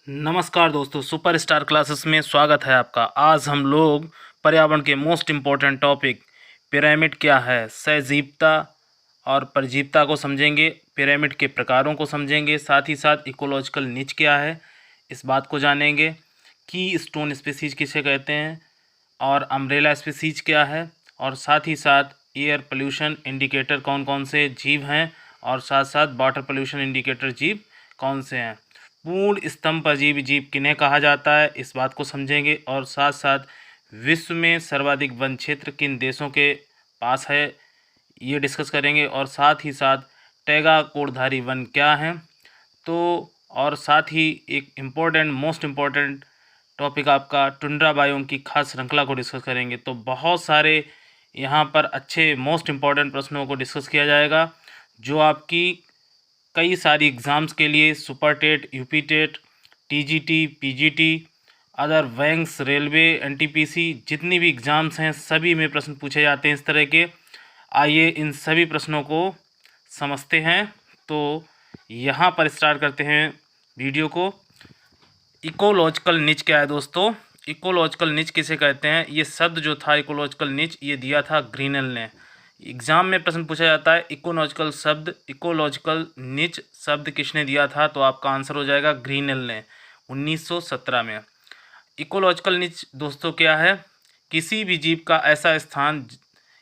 नमस्कार दोस्तों, super star classes में स्वागत है आपका। आज हम लोग पर्यावरण के मोस्ट इम्पोर्टेंट टॉपिक पिरामिड क्या है, सजीवता और परजीवता को समझेंगे, पिरामिड के प्रकारों को समझेंगे, साथ ही साथ इकोलॉजिकल निच क्या है इस बात को जानेंगे, की स्टोन स्पीसीज किसे कहते हैं और अम्ब्रेला स्पीसीज क्या है, और साथ ही साथ एयर पोल्यूशन इंडिकेटर कौन कौन से जीव हैं और साथ साथ वाटर पोल्यूशन इंडिकेटर जीव कौन से हैं। पूर्ण स्तंभ परजीवी जीव किन्हें कहा जाता है इस बात को समझेंगे, और साथ साथ विश्व में सर्वाधिक वन क्षेत्र किन देशों के पास है ये डिस्कस करेंगे, और साथ ही साथ टैगा कोडधारी वन क्या हैं। तो और साथ ही एक इम्पोर्टेंट मोस्ट इम्पोर्टेंट टॉपिक आपका टुंड्रा बायोम की खास श्रृंखला को डिस्कस करेंगे। तो बहुत सारे यहाँ पर अच्छे मोस्ट इम्पोर्टेंट प्रश्नों को डिस्कस किया जाएगा जो आपकी कई सारी एग्ज़ाम्स के लिए super TET, UP TET, TGT, PGT, other banks, railway, NTPC जितनी भी एग्ज़ाम्स हैं सभी में प्रश्न पूछे जाते हैं इस तरह के। आइए इन सभी प्रश्नों को समझते हैं। तो यहाँ पर स्टार्ट करते हैं वीडियो को। इकोलॉजिकल निच क्या है दोस्तों? इकोलॉजिकल निच किसे कहते हैं? ये शब्द जो था इकोलॉजिकल निच ये दिया था ग्रीनल ने। एग्ज़ाम में प्रश्न पूछा जाता है इकोलॉजिकल निच शब्द किसने दिया था, तो आपका आंसर हो जाएगा ग्रीनल ने 1917 में। इकोलॉजिकल निच दोस्तों क्या है? किसी भी जीव का ऐसा स्थान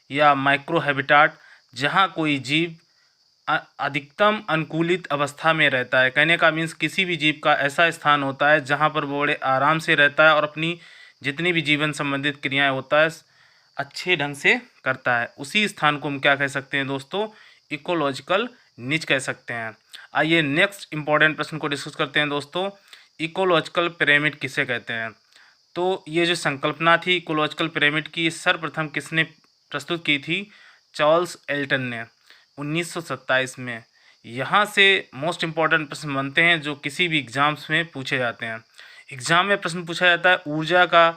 या माइक्रो हैबिटाट जहाँ कोई जीव अधिकतम अनुकूलित अवस्था में रहता है। कहने का मीन्स किसी भी जीव का ऐसा स्थान होता है जहाँ पर वो बड़े आराम से रहता है और अपनी जितनी भी जीवन संबंधित क्रियाएं होता है अच्छे ढंग से करता है, उसी स्थान को हम क्या कह सकते हैं दोस्तों? इकोलॉजिकल निच कह सकते हैं। आइए नेक्स्ट इंपॉर्टेंट प्रश्न को डिस्कस करते हैं दोस्तों। इकोलॉजिकल पिरामिड किसे कहते हैं? तो ये जो संकल्पना थी इकोलॉजिकल पिरामिड की सर्वप्रथम किसने प्रस्तुत की थी? चार्ल्स एल्टन ने 1927 में। यहाँ से मोस्ट इम्पॉर्टेंट प्रश्न बनते हैं जो किसी भी एग्ज़ाम्स में पूछे जाते हैं। एग्ज़ाम में प्रश्न पूछा जाता है ऊर्जा का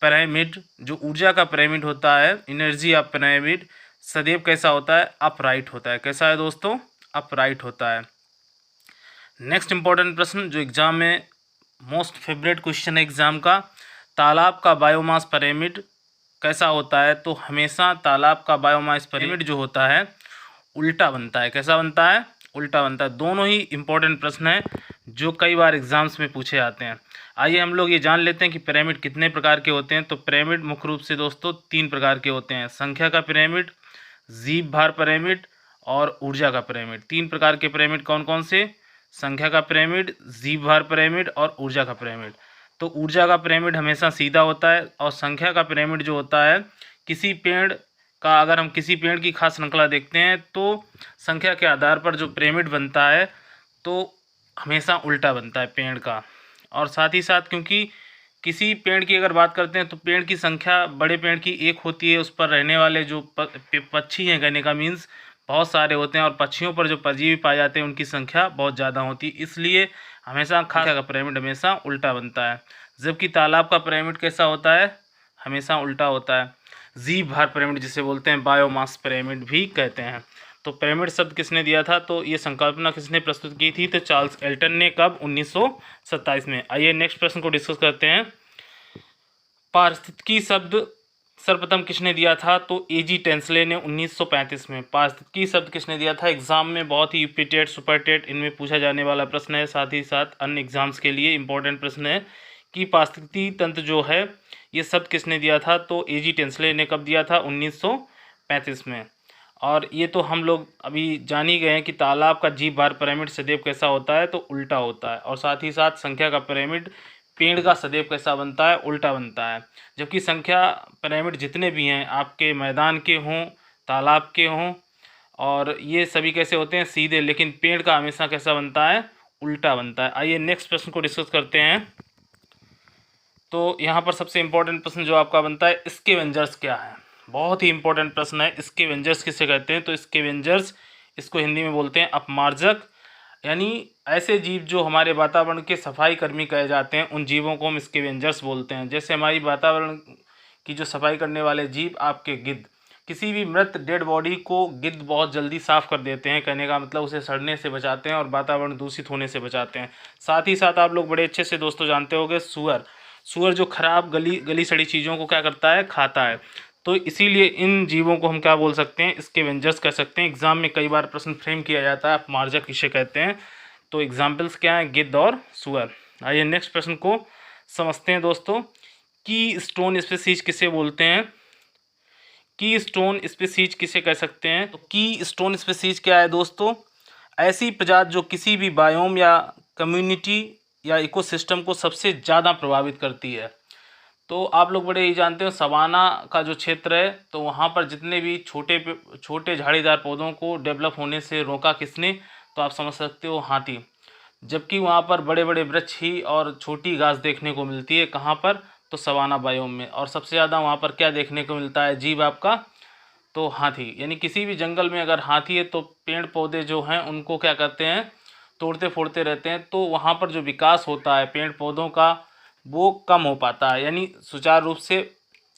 पिरामिड, जो ऊर्जा का पिरामिड होता है एनर्जी ऑफ पिरामिड सदैव कैसा होता है? अपराइट होता है। कैसा है दोस्तों? अपराइट होता है। नेक्स्ट इंपॉर्टेंट प्रश्न जो एग्ज़ाम में मोस्ट फेवरेट क्वेश्चन है एग्ज़ाम का, तालाब का बायोमास पिरामिड कैसा होता है? तो हमेशा तालाब का बायोमास पिरामिड जो होता है उल्टा बनता है। कैसा बनता है? उल्टा बनता है। दोनों ही इंपॉर्टेंट प्रश्न हैं जो कई बार एग्जाम्स में पूछे जाते हैं। आइए हम लोग ये जान लेते हैं कि पिरामिड कितने प्रकार के होते हैं। तो पिरामिड मुख्य रूप से दोस्तों 3 प्रकार के होते हैं, संख्या का पिरामिड, जीव भार पिरामिड और ऊर्जा का पिरामिड। 3 प्रकार के पिरामिड कौन कौन से? संख्या का पिरामिड, जीव भार पिरामिड और ऊर्जा का पिरामिड। तो ऊर्जा का पिरामिड हमेशा सीधा होता है, और संख्या का पिरामिड जो होता है किसी पेड़ का, अगर हम किसी पेड़ की खास श्रृंखला देखते हैं तो संख्या के आधार पर जो पिरामिड बनता है तो हमेशा उल्टा बनता है पेड़ का। और साथ ही साथ क्योंकि किसी पेड़ की अगर बात करते हैं तो पेड़ की संख्या बड़े पेड़ की एक होती है, उस पर रहने वाले जो पक्षी हैं, कहने का मीन्स बहुत सारे होते हैं, और पक्षियों पर जो परजीवी पाए जाते हैं उनकी संख्या बहुत ज़्यादा होती है, इसलिए हमेशा खास का पिरामिड हमेशा उल्टा बनता है। जबकि तालाब का पिरामिड कैसा होता है? हमेशा उल्टा होता है। जीव भार पिरामिड जिसे बोलते हैं बायोमास पिरामिड भी कहते हैं। तो पिरामिड शब्द किसने दिया था? तो ये संकल्पना किसने प्रस्तुत की थी? तो चार्ल्स एल्टन ने। कब? 1927 में। आइए नेक्स्ट प्रश्न को डिस्कस करते हैं। पारिस्थितिकी शब्द सर्वप्रथम किसने दिया था? तो एजी टेंसले ने 1935 में। पारिस्थितिकी शब्द किसने दिया था? एग्जाम में बहुत ही यूपी टेट, सुपर टेट इनमें पूछा जाने वाला प्रश्न है, साथ ही साथ अन्य एग्जाम्स के लिए इंपॉर्टेंट प्रश्न है कि पारिस्थितिकी तंत्र जो है ये शब्द किसने दिया था? तो एजी टेंसले ने कब दिया था? 1935 में। और ये तो हम लोग अभी जान ही गए हैं कि तालाब का जीव भार पिरामिड सदैव कैसा होता है? तो उल्टा होता है। और साथ ही साथ संख्या का पिरामिड पेड़ का सदैव कैसा बनता है? उल्टा बनता है। जबकि संख्या पिरामिड जितने भी हैं आपके मैदान के हों, तालाब के हों, और ये सभी कैसे होते हैं? सीधे। लेकिन पेड़ का हमेशा कैसा बनता है? उल्टा बनता है। आइए नेक्स्ट प्रश्न को डिस्कस करते हैं। तो यहाँ पर सबसे इम्पोर्टेंट प्रश्न जो आपका बनता है स्कैवेंजर्स क्या है? बहुत ही इंपॉर्टेंट प्रश्न है। स्कैवेंजर्स किसे कहते हैं? तो स्कैवेंजर्स इसको हिंदी में बोलते हैं अपमार्जक, यानी ऐसे जीव जो हमारे वातावरण के सफाई कर्मी कहे जाते हैं उन जीवों को हम स्कैवेंजर्स बोलते हैं। जैसे हमारी वातावरण की जो सफाई करने वाले जीव आपके गिद्ध, किसी भी मृत डेड बॉडी को गिद्ध बहुत जल्दी साफ कर देते हैं, कहने का मतलब उसे सड़ने से बचाते हैं और वातावरण दूषित होने से बचाते हैं। साथ ही साथ आप लोग बड़े अच्छे से दोस्तों जानते होंगे सुअर जो खराब गली सड़ी चीज़ों को क्या करता है, खाता है। तो इसीलिए इन जीवों को हम क्या बोल सकते हैं, स्कैवेंजर्स कह सकते हैं। एग्जाम में कई बार प्रश्न फ्रेम किया जाता है, अपमार्जक किसे कहते हैं। तो एग्जाम्पल्स क्या हैं, गिद्ध और सुअर। आइए नेक्स्ट प्रश्न को समझते हैं दोस्तों। की स्टोन स्पीसीज किसे बोलते हैं, की स्टोन स्पीसीज किसे कह सकते हैं। तो की स्टोन स्पीसीज क्या है दोस्तों, ऐसी प्रजाति जो किसी भी बायोम या कम्युनिटी या इकोसिस्टम को सबसे ज़्यादा प्रभावित करती है। तो आप लोग बड़े ही जानते हो सवाना का जो क्षेत्र है, तो वहाँ पर जितने भी छोटे झाड़ीदार पौधों को डेवलप होने से रोका किसने, तो आप समझ सकते हो, हाथी। जबकि वहाँ पर बड़े बड़े वृक्ष ही और छोटी घास देखने को मिलती है, कहाँ पर, तो सवाना बायोम में। और सबसे ज़्यादा वहाँ पर क्या देखने को मिलता है जीव आपका, तो हाथी। यानी किसी भी जंगल में अगर हाथी है तो पेड़ पौधे जो हैं उनको क्या करते हैं, तोड़ते फोड़ते रहते हैं। तो वहाँ पर जो विकास होता है पेड़ पौधों का वो कम हो पाता है, यानी सुचारू रूप से।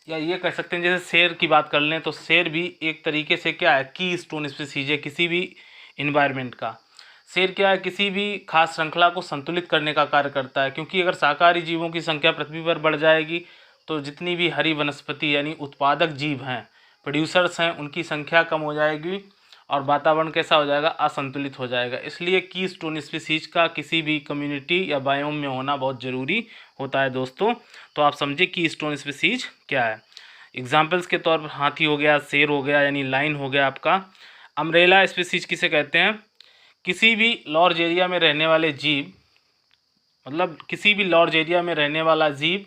या ये कह सकते हैं जैसे शेर की बात कर लें तो शेर भी एक तरीके से क्या है, की स्टोन स्पीसीज है किसी भी इन्वायरमेंट का। शेर क्या है, किसी भी खास श्रृंखला को संतुलित करने का कार्य करता है, क्योंकि अगर शाकाहारी जीवों की संख्या पृथ्वी पर बढ़ जाएगी तो जितनी भी हरी वनस्पति यानी उत्पादक जीव हैं, प्रोड्यूसर्स हैं, उनकी संख्या कम हो जाएगी और वातावरण कैसा हो जाएगा, असंतुलित हो जाएगा। इसलिए की स्टोन स्पीसीज का किसी भी कम्युनिटी या बायोम में होना बहुत ज़रूरी होता है दोस्तों। तो आप समझे की स्टोन स्पीसीज क्या है। एग्जाम्पल्स के तौर पर हाथी हो गया, शेर हो गया यानी लाइन हो गया आपका। अम्ब्रेला स्पीसीज किसे कहते हैं, किसी भी लार्ज एरिया में रहने वाले जीव, मतलब किसी भी लार्ज एरिया में रहने वाला जीव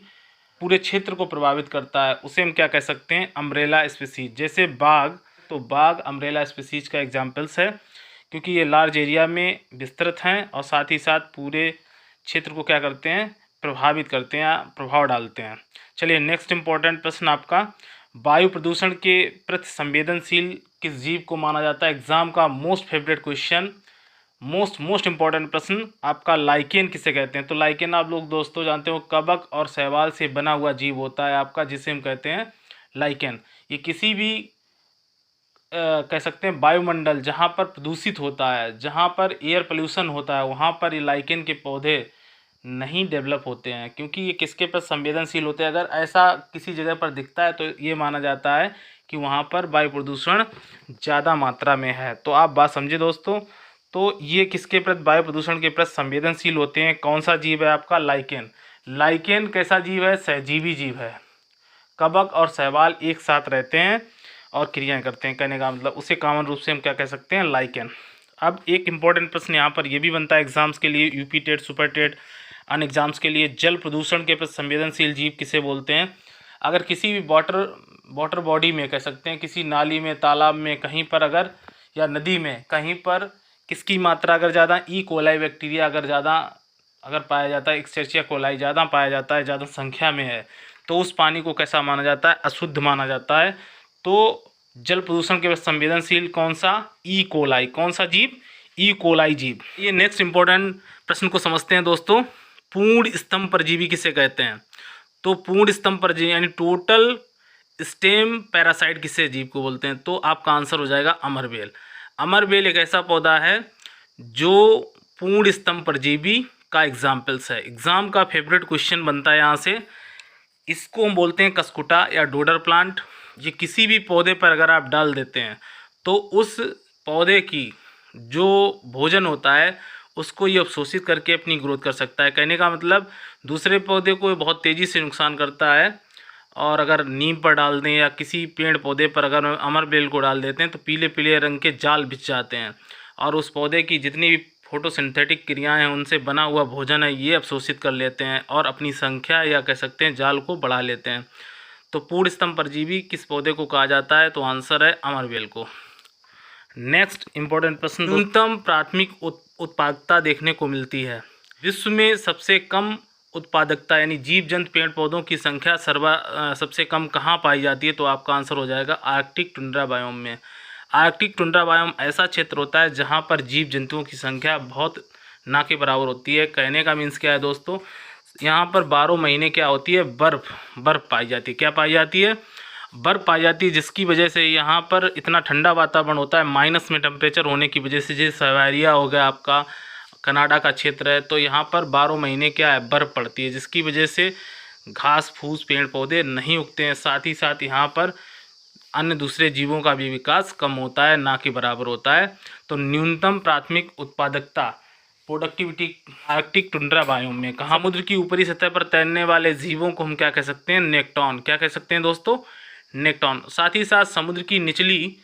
पूरे क्षेत्र को प्रभावित करता है, उसे हम क्या कह सकते हैं, अम्ब्रेला स्पीसीज। जैसे बाघ, तो बाघ अम्ब्रेला स्पीसीज का एग्जाम्पल्स है, क्योंकि ये लार्ज एरिया में विस्तृत हैं और साथ ही साथ पूरे क्षेत्र को क्या करते हैं, प्रभावित करते हैं, प्रभाव डालते हैं। चलिए नेक्स्ट इंपॉर्टेंट प्रश्न आपका, वायु प्रदूषण के प्रति संवेदनशील किस जीव को माना जाता है। एग्जाम का most favourite question, most important प्रश्न आपका, लाइकेन किसे कहते हैं। तो लाइकेन आप लोग दोस्तों जानते हो कवक और शैवाल से बना हुआ जीव होता है आपका, जिसे हम कहते हैं लाइकेन। ये किसी भी कह सकते हैं वायुमंडल जहाँ पर प्रदूषित होता है, जहाँ पर एयर पोल्यूशन होता है, वहाँ पर ये लाइकेन के पौधे नहीं डेवलप होते हैं, क्योंकि ये किसके पर संवेदनशील होते हैं। अगर ऐसा किसी जगह पर दिखता है तो ये माना जाता है कि वहाँ पर वायु प्रदूषण ज़्यादा मात्रा में है। तो आप बात समझे दोस्तों। तो ये किसके प्रति, वायु प्रदूषण के प्रति संवेदनशील होते हैं। कौन सा जीव है आपका, लाइकेन। लाइकेन कैसा जीव है, सहजीवी जीव है। कवक और शैवाल एक साथ रहते हैं और क्रियाएं करते हैं, कहने का मतलब उसे कॉमन रूप से हम क्या कह सकते हैं, लाइकेन। अब एक इम्पॉर्टेंट प्रश्न यहाँ पर यह भी बनता है एग्जाम्स के लिए, यूपी टेट, सुपर टेट, अन्य एग्जाम्स के लिए, जल प्रदूषण के प्रति संवेदनशील जीव किसे बोलते हैं। अगर किसी भी वाटर बॉडी में कह सकते हैं, किसी नाली में, तालाब में, कहीं पर अगर, या नदी में कहीं पर किसकी मात्रा अगर ज़्यादा, ई कोलाई बैक्टीरिया अगर ज़्यादा अगर पाया जाता है, एक्सेरचिया कोलाई ज़्यादा पाया जाता है, ज़्यादा संख्या में है, तो उस पानी को कैसा माना जाता है, अशुद्ध माना जाता है। तो जल प्रदूषण के संवेदनशील कौन सा, ई कोलाई। कौन सा जीव, ई कोलाई जीव। ये नेक्स्ट इंपॉर्टेंट प्रश्न को समझते हैं दोस्तों, पूर्ण स्तंभ परजीवी किसे कहते हैं। तो पूर्ण स्तंभ परजीवी यानी टोटल स्टेम पैरासाइट किसे जीव को बोलते हैं। तो आपका आंसर हो जाएगा अमरबेल। अमरबेल एक ऐसा पौधा है जो पूर्ण स्तंभ परजीवी का एग्जाम्पल्स है। एग्जाम का फेवरेट क्वेश्चन बनता है यहाँ से। इसको हम बोलते हैं कसकुटा या डोडर प्लांट। ये किसी भी पौधे पर अगर आप डाल देते हैं तो उस पौधे की जो भोजन होता है उसको ये अवशोषित करके अपनी ग्रोथ कर सकता है। कहने का मतलब दूसरे पौधे को बहुत तेज़ी से नुकसान करता है, और अगर नीम पर डाल दें या किसी पेड़ पौधे पर अगर अमरबेल को डाल देते हैं तो पीले पीले रंग के जाल बिछ जाते हैं, और उस पौधे की जितनी भी फोटोसिंथेटिक क्रियाएं हैं उनसे बना हुआ भोजन है ये अवशोषित कर लेते हैं और अपनी संख्या या कह सकते हैं जाल को बढ़ा लेते हैं। तो पूर्ण स्तंभ परजीवी किस पौधे को कहा जाता है, तो आंसर है अमरबेल को। नेक्स्ट इंपॉर्टेंट प्रश्न, न्यूनतम प्राथमिक उत्पादकता देखने को मिलती है। विश्व में सबसे कम उत्पादकता यानी जीव जंतु पेड़ पौधों की संख्या सबसे कम कहाँ पाई जाती है, तो आपका आंसर हो जाएगा आर्कटिक टुंड्रा बायोम में। आर्कटिक टुंड्रा बायोम ऐसा क्षेत्र होता है जहाँ पर जीव जंतुओं की संख्या बहुत ना के बराबर होती है। कहने का मीन्स क्या है दोस्तों, यहाँ पर 12 महीने क्या होती है, बर्फ़ पाई जाती है। क्या पाई जाती है, बर्फ़ पाई जाती है, जिसकी वजह से यहाँ पर इतना ठंडा वातावरण होता है, माइनस में टेम्परेचर होने की वजह से। जैसे साइबेरिया हो गया आपका, कनाडा का क्षेत्र है, तो यहाँ पर 12 महीने क्या है, बर्फ़ पड़ती है, जिसकी वजह से घास फूस पेड़ पौधे नहीं उगते हैं। साथ ही साथ यहाँ पर अन्य दूसरे जीवों का भी विकास कम होता है, ना कि बराबर होता है। तो न्यूनतम प्राथमिक उत्पादकता प्रोडक्टिविटी आर्कटिक टुंड्रा बायोम में कहाँ, समुद्र की ऊपरी सतह पर तैरने वाले जीवों को हम क्या कह सकते हैं, नेक्टॉन। क्या कह सकते हैं दोस्तों, नेक्टॉन। साथ ही साथ समुद्र की निचली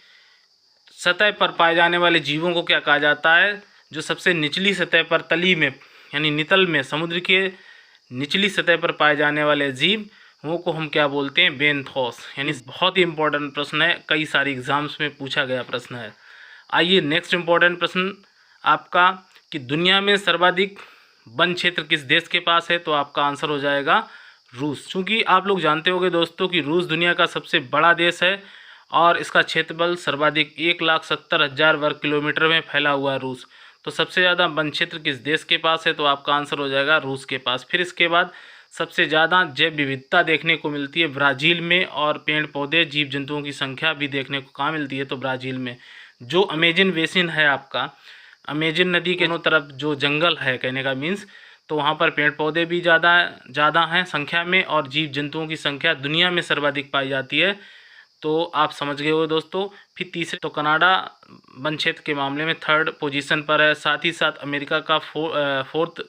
सतह पर पाए जाने वाले जीवों को क्या कहा जाता है, जो सबसे निचली सतह पर तली में यानी नितल में समुद्र के निचली सतह पर पाए जाने वाले जीव वो को हम क्या बोलते हैं, बेंथोस। यानी बहुत ही इंपॉर्टेंट प्रश्न है, कई सारे एग्जाम्स में पूछा गया प्रश्न है। आइए नेक्स्ट इंपॉर्टेंट प्रश्न आपका कि दुनिया में सर्वाधिक वन क्षेत्र किस देश के पास है, तो आपका आंसर हो जाएगा रूस। चूँकि आप लोग जानते होंगे दोस्तों कि रूस दुनिया का सबसे बड़ा देश है और इसका क्षेत्रफल सर्वाधिक 1,70,000 वर्ग किलोमीटर में फैला हुआ है रूस। तो सबसे ज़्यादा वन क्षेत्र किस देश के पास है, तो आपका आंसर हो जाएगा रूस के पास। फिर इसके बाद सबसे ज़्यादा जैव विविधता देखने को मिलती है ब्राज़ील में, और पेड़ पौधे जीव जंतुओं की संख्या भी देखने को कहाँ मिलती है, तो ब्राज़ील में। जो अमेजन बेसिन है आपका, अमेजन नदी के दोनों तरफ जो जंगल है, कहने का मीन्स, तो वहाँ पर पेड़ पौधे भी ज़्यादा हैं संख्या में, और जीव जंतुओं की संख्या दुनिया में सर्वाधिक पाई जाती है। तो आप समझ गए हो दोस्तों। फिर तीसरे तो कनाडा वन क्षेत्र के मामले में 3rd पोजीशन पर है। साथ ही साथ अमेरिका का 4th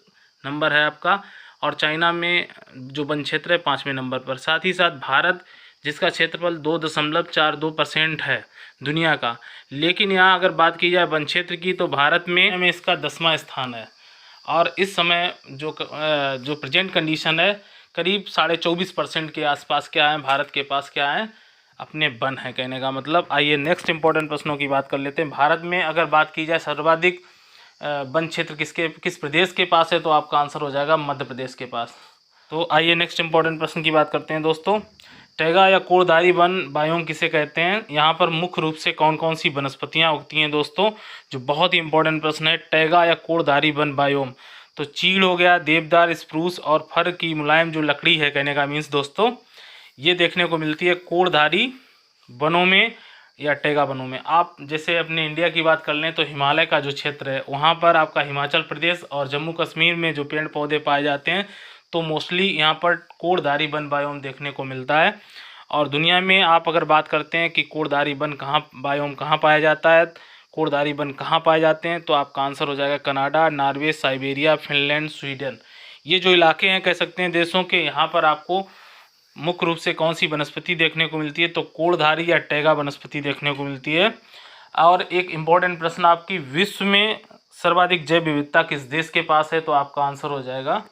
नंबर है आपका, और चाइना में जो वन क्षेत्र है 5वें नंबर पर। साथ ही साथ भारत, जिसका क्षेत्रफल 2.42% है दुनिया का, लेकिन यहाँ अगर बात की जाए वन क्षेत्र की, तो भारत में इसका 10वां स्थान है। और इस समय जो प्रेजेंट कंडीशन है, करीब 24.5% के आसपास क्या है, भारत के पास क्या है, अपने वन है, कहने का मतलब। आइए नेक्स्ट इंपॉर्टेंट प्रश्नों की बात कर लेते हैं। भारत में अगर बात की जाए सर्वाधिक वन क्षेत्र किस प्रदेश के पास है, तो आपका आंसर हो जाएगा मध्य प्रदेश के पास। तो आइए नेक्स्ट इंपॉर्टेंट प्रश्न की बात करते हैं दोस्तों। टैगा या कोड़धारी वन बायोम किसे कहते हैं, यहाँ पर मुख्य रूप से कौन कौन सी वनस्पतियाँ उगती हैं दोस्तों, जो बहुत ही इंपॉर्टेंट प्रश्न है। टैगा या कोड़धारी वन बायोम, तो चीड़ हो गया, देवदार, स्प्रूस और फर की मुलायम जो लकड़ी है, कहने का मीन्स दोस्तों, ये देखने को मिलती है कोड़धारी वनों में या टैगा वनों में। आप जैसे अपने इंडिया की बात कर लें तो हिमालय का जो क्षेत्र है, वहाँ पर आपका हिमाचल प्रदेश और जम्मू कश्मीर में जो पेड़ पौधे पाए जाते हैं, तो मोस्टली यहाँ पर कोड़धारी वन बायोम देखने को मिलता है। और दुनिया में आप अगर बात करते हैं कि कोड़धारी वन बायोम कहाँ पाया जाता है, कोड़धारी वन कहाँ पाए जाते हैं, तो आपका आंसर हो जाएगा Canada, Norway, Siberia, Finland, Sweden. ये जो इलाके हैं, कह सकते हैं देशों के, यहाँ पर आपको मुख्य रूप से कौन सी वनस्पति देखने को मिलती है, तो कोड़धारी या टैगा वनस्पति देखने को मिलती है। और एक इम्पॉर्टेंट प्रश्न आपकी, विश्व में सर्वाधिक जैव विविधता किस देश के पास है, तो आपका आंसर हो जाएगा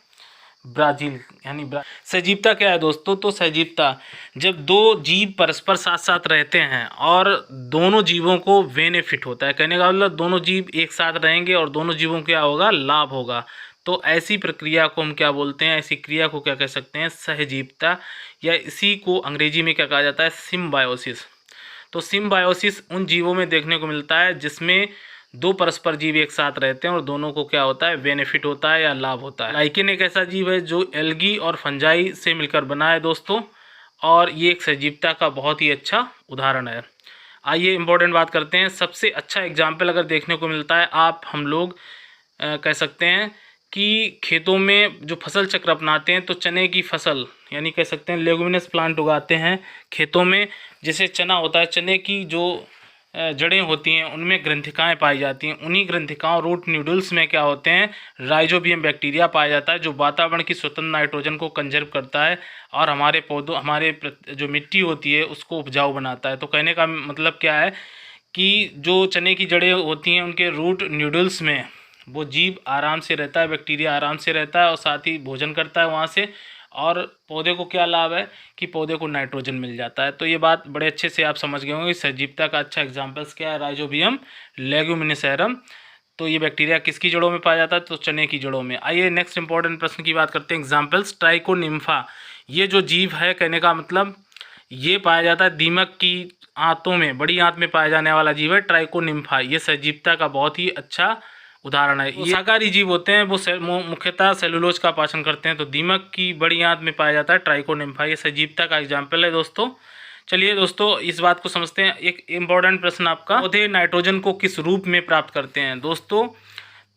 ब्राज़ील। यानी सहजीवता क्या है दोस्तों, तो सहजीवता जब दो जीव परस्पर साथ साथ रहते हैं और दोनों जीवों को बेनिफिट होता है, कहने का मतलब दोनों जीव एक साथ रहेंगे और दोनों जीवों को क्या होगा, लाभ होगा। तो ऐसी प्रक्रिया को हम क्या बोलते हैं, ऐसी क्रिया को क्या कह सकते हैं, सहजीवता, या इसी को अंग्रेजी में क्या कहा जाता है, सिम्बायोसिस। तो सिम्बायोसिस उन जीवों में देखने को मिलता है जिसमें दो परस्पर जीव एक साथ रहते हैं और दोनों को क्या होता है, बेनिफिट होता है या लाभ होता है। लाइकेन एक ऐसा जीव है जो एल्गी और फंजाई से मिलकर बना है दोस्तों, और ये एक सहजीवता का बहुत ही अच्छा उदाहरण है। आइए इंपॉर्टेंट बात करते हैं। सबसे अच्छा एग्जाम्पल अगर देखने को मिलता है, हम लोग कह सकते हैं कि खेतों में जो फसल चक्र अपनाते हैं, तो चने की फसल यानी कह सकते हैं लेगुमिनस प्लांट उगाते हैं खेतों में। जैसे चना होता है, चने की जो जड़ें होती हैं उनमें ग्रंथिकाएं पाई जाती हैं। उन्हीं ग्रंथिकाओं रूट न्यूडल्स में क्या होते हैं, राइजोबियम बैक्टीरिया पाया जाता है, जो वातावरण की स्वतंत्र नाइट्रोजन को कंजर्व करता है और हमारे पौधों, हमारे जो मिट्टी होती है उसको उपजाऊ बनाता है। तो कहने का मतलब क्या है कि जो चने की जड़ें होती हैं उनके रूट न्यूडल्स में वो जीव आराम से रहता है, बैक्टीरिया आराम से रहता है और साथ ही भोजन करता है वहाँ से, और पौधे को क्या लाभ है कि पौधे को नाइट्रोजन मिल जाता है। तो ये बात बड़े अच्छे से आप समझ गए होंगे। सहजीवता का अच्छा एग्जाम्पल्स क्या है, राइजोबियम लेगुमिनिसेरम। तो ये बैक्टीरिया किसकी जड़ों में पाया जाता है, तो चने की जड़ों में। आइए नेक्स्ट इंपॉर्टेंट प्रश्न की बात करते हैं, एग्जाम्पल्स। ट्राइकोनिम्फा, ये जो जीव है, कहने का मतलब ये पाया जाता है दीमक की आंतों में, बड़ी आंत में पाया जाने वाला जीव है ट्राइकोनिम्फा। ये सहजीवता का बहुत ही अच्छा उदाहरण है। ये शाकाहारी जीव होते हैं, वो मुख्यतः सेलुलोज का पाचन करते हैं। तो दीमक की बड़ी आंत में पाया जाता है ट्राइकोनिम्फा, ये सजीवता का एग्जाम्पल है दोस्तों। चलिए दोस्तों, इस बात को समझते हैं। एक इम्पॉर्टेंट प्रश्न आपका, पौधे नाइट्रोजन को किस रूप में प्राप्त करते हैं? दोस्तों,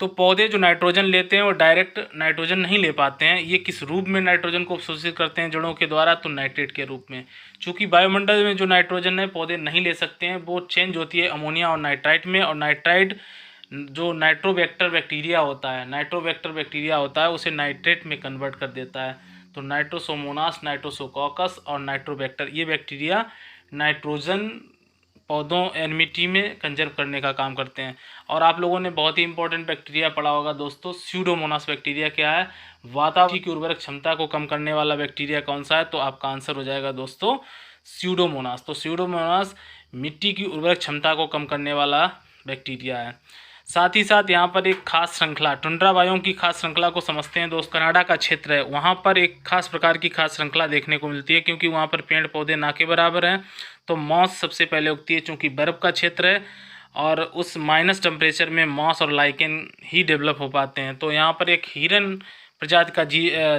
तो पौधे जो नाइट्रोजन लेते हैं वो डायरेक्ट नाइट्रोजन नहीं ले पाते हैं। ये किस रूप में नाइट्रोजन को अवशोषित करते हैं जड़ों के द्वारा? तो नाइट्रेट के रूप में। चूँकि वायुमंडल में जो नाइट्रोजन है पौधे नहीं ले सकते हैं, वो चेंज होती है अमोनिया और नाइट्राइट में, और नाइट्राइट जो नाइट्रोबैक्टर बैक्टीरिया होता है उसे नाइट्रेट में कन्वर्ट कर देता है। तो नाइट्रोसोमोनास, नाइट्रोसोकॉकस और नाइट्रोबैक्टर, ये बैक्टीरिया नाइट्रोजन पौधों एंड मिट्टी में कंजर्व करने का काम करते हैं। और आप लोगों ने बहुत ही इंपॉर्टेंट बैक्टीरिया पढ़ा होगा दोस्तों, स्यूडोमोनास बैक्टीरिया क्या है? वातावरण की उर्वरक क्षमता को कम करने वाला बैक्टीरिया कौन सा है? तो आपका आंसर हो जाएगा दोस्तों स्यूडोमोनास। तो स्यूडोमोनास मिट्टी की उर्वरक क्षमता को कम करने वाला बैक्टीरिया है। साथ ही साथ यहाँ पर एक खास श्रृंखला, टुंड्रा बायोम की खास श्रृंखला को समझते हैं दोस्त। कनाडा का क्षेत्र है, वहाँ पर एक खास प्रकार की खास श्रृंखला देखने को मिलती है, क्योंकि वहाँ पर पेड़ पौधे ना के बराबर हैं। तो मॉस सबसे पहले उगती है, चूँकि बर्फ़ का क्षेत्र है और उस माइनस टेम्परेचर में मॉस और लाइकेन ही डेवलप हो पाते हैं। तो यहाँ पर एक हिरन प्रजाति का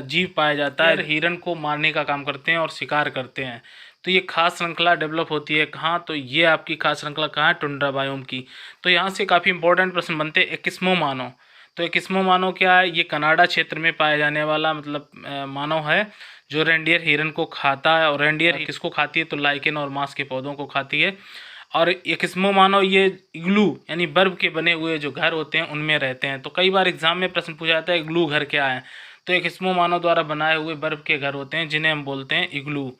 जीव पाया जाता है, हिरन को मारने का काम करते हैं और शिकार करते हैं। तो ये खास श्रृंखला डेवलप होती है कहाँ? तो ये आपकी खास श्रृंखला कहाँ है? टुंड्रा बायोम की। तो यहाँ से काफ़ी इंपॉर्टेंट प्रश्न बनते हैं। एकिस्मो मानव, तो एकिस्मो मानव क्या है? ये कनाडा क्षेत्र में पाया जाने वाला मतलब मानव है जो रेंडियर हिरन को खाता है। और रेंडियर किसको खाती है? तो लाइकेन और मांस के पौधों को खाती है। और एकिस्मो मानव ये इग्लू यानी बर्फ के बने हुए जो घर होते हैं उनमें रहते हैं। तो कई बार एग्जाम में प्रश्न पूछा जाता है इग्लू घर क्या है? तो एकिस्मो मानव द्वारा बनाए हुए बर्फ के घर होते हैं जिन्हें हम बोलते हैं इग्लू।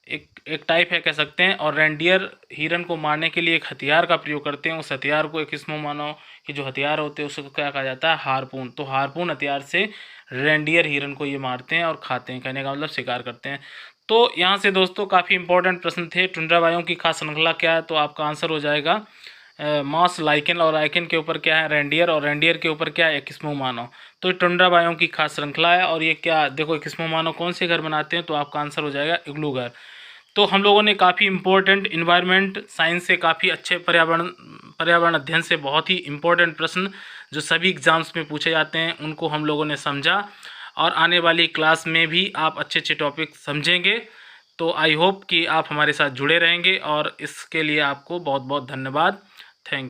एक टाइप है कह सकते हैं। और रेंडियर हिरन को मारने के लिए एक हथियार का प्रयोग करते हैं। उस हथियार को एकिस्मो मानव के जो हथियार होते हैं उसको क्या कहा जाता है? हार्पून। तो हार्पून हथियार से रेंडियर हिरन को ये मारते हैं और खाते हैं, कहने का मतलब शिकार करते हैं। तो यहाँ से दोस्तों काफ़ी इंपॉर्टेंट प्रश्न थे। टुंड्रा बायोम की खास श्रृंखला क्या है? तो आपका आंसर हो जाएगा मॉस, लाइकेन, और लाइकेन के ऊपर क्या है? रेंडियर, और रेंडियर के ऊपर क्या है? एकिस्मो मानव। तो टुंड्रा बायोम की खास श्रृंखला है। और ये क्या देखो, एकिस्मो मानव कौन से घर बनाते हैं? तो आपका आंसर हो जाएगा इग्लू घर। तो हम लोगों ने काफ़ी इंपॉर्टेंट इन्वायरमेंट साइंस से काफ़ी अच्छे पर्यावरण अध्ययन से बहुत ही इंपॉर्टेंट प्रश्न जो सभी एग्ज़ाम्स में पूछे जाते हैं उनको हम लोगों ने समझा। और आने वाली क्लास में भी आप अच्छे अच्छे टॉपिक समझेंगे। तो आई होप कि आप हमारे साथ जुड़े रहेंगे, और इसके लिए आपको बहुत बहुत धन्यवाद। थैंक